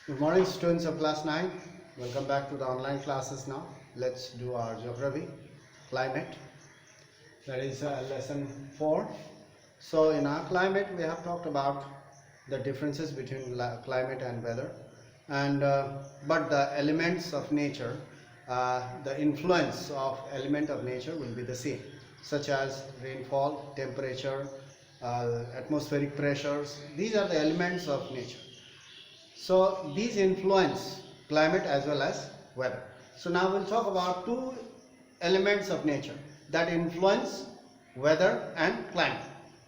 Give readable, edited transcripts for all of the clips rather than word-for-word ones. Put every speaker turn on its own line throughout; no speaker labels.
Good morning, students of class 9. Welcome back to the online classes now. Let's do our geography, climate. That is lesson 4. So in our climate, we have talked about the differences between climate and weather. But the elements of nature, the influence of element of nature will be the same, such as rainfall, temperature, atmospheric pressures. These are the elements of nature. So these influence climate as well as weather. So now we'll talk about two elements of nature that influence weather and climate.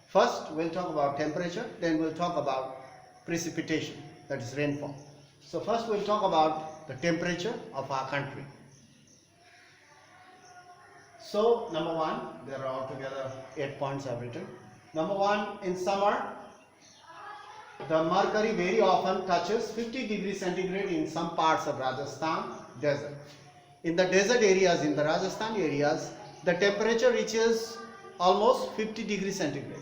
First we'll talk about temperature, then we'll talk about precipitation, that is rainfall. So first we'll talk about the temperature of our country. So number one, there are altogether 8 points I've written. Number one, in summer, the mercury very often touches 50 degrees centigrade in some parts of Rajasthan desert. In the desert areas, in the Rajasthan areas, the temperature reaches almost 50 degrees centigrade.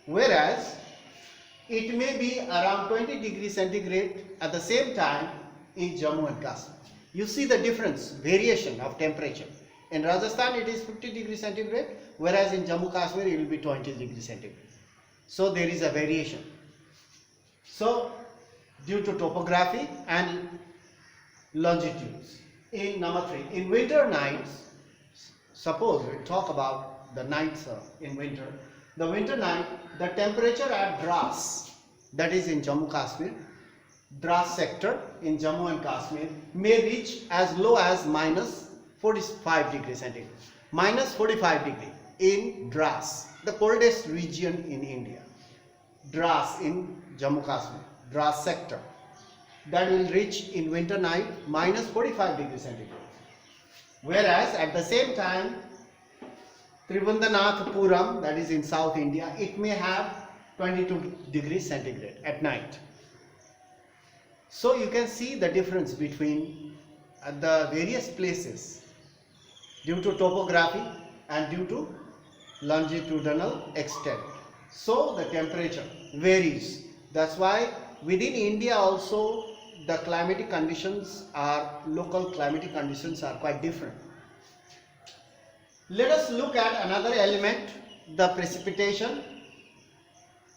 Whereas, it may be around 20 degrees centigrade at the same time in Jammu and Kashmir. You see the difference, variation of temperature. In Rajasthan it is 50 degrees centigrade, whereas in Jammu Kashmir it will be 20 degrees centigrade. So there is a variation. So, due to topography and longitudes. In number 3, in winter nights, suppose we talk about the nights in winter. The winter night, the temperature at Dras, that is in Jammu Kashmir, Dras sector in Jammu and Kashmir, may reach as low as minus 45 degrees centigrade. Minus 45 degree in Dras, the coldest region in India. Dras in Jammu Kashmir, Dras sector, that will reach in winter night minus 45 degrees centigrade. Whereas at the same time, Trivandanathpuram, that is in South India, it may have 22 degrees centigrade at night. So you can see the difference between the various places due to topography and due to longitudinal extent. So the temperature varies. That's why within India also the climatic conditions local climatic conditions are quite different. Let us look at another element, the precipitation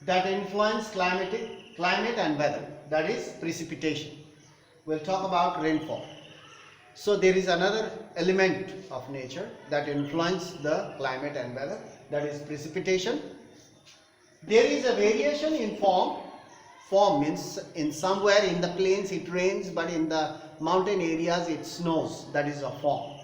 that influence climate and weather, that is precipitation. We'll talk about rainfall. So there is another element of nature that influence the climate and weather, that is precipitation. There is a variation in form. Form means in somewhere in the plains it rains, but in the mountain areas it snows, that is a form.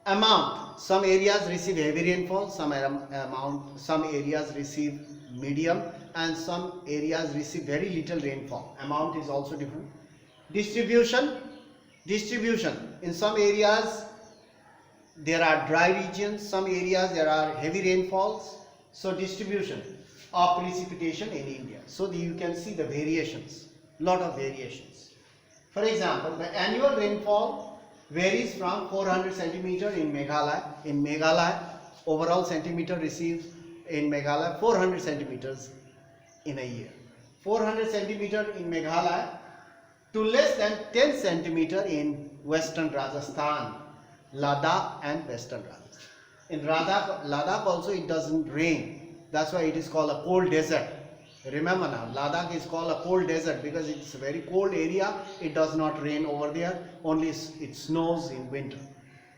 Amount, some areas receive heavy rainfall, some areas receive medium, and some areas receive very little rainfall. Amount is also different. Distribution, in some areas there are dry regions, some areas there are heavy rainfalls. So distribution of precipitation in India. So you can see the variations, lot of variations. For example, the annual rainfall varies from 400 centimeter in Meghalaya. In Meghalaya, overall centimeter receives in Meghalaya 400 centimeters in a year. 400 centimeter in Meghalaya to less than 10 centimeter in western Rajasthan, Ladakh and western Rajasthan. In Ladakh also it doesn't rain. That's why it is called a cold desert. Remember now, Ladakh is called a cold desert because it's a very cold area. It does not rain over there. Only it snows in winter.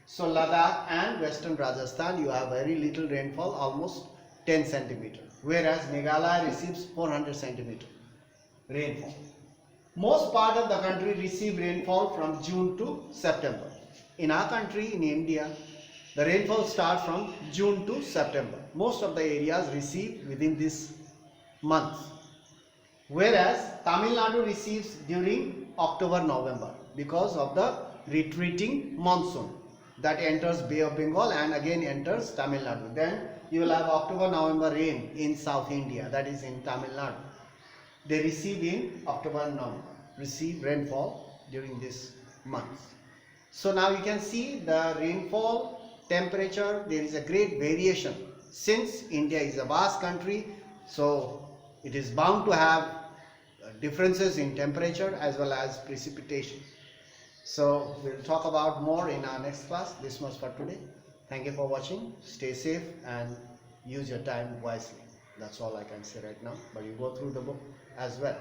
So Ladakh and western Rajasthan, you have very little rainfall, almost 10 centimeter. Whereas Meghalaya receives 400 centimeter rainfall. Most part of the country receive rainfall from June to September. In our country, in India, the rainfall starts from June to September. Most of the areas receive within this month. Whereas Tamil Nadu receives during October-November because of the retreating monsoon that enters Bay of Bengal and again enters Tamil Nadu. Then you will have October-November rain in South India, that is in Tamil Nadu. They receive in October-November, receive rainfall during this month. So now you can see the rainfall, temperature, there is a great variation. Since India is a vast country, so it is bound to have differences in temperature as well as precipitation. So we'll talk about more in our next class. This was for today. Thank you for watching. Stay safe and use your time wisely. That's all I can say right now. But you go through the book as well.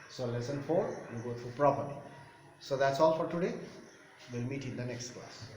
So lesson 4 you go through properly. So that's all for today. We'll meet in the next class.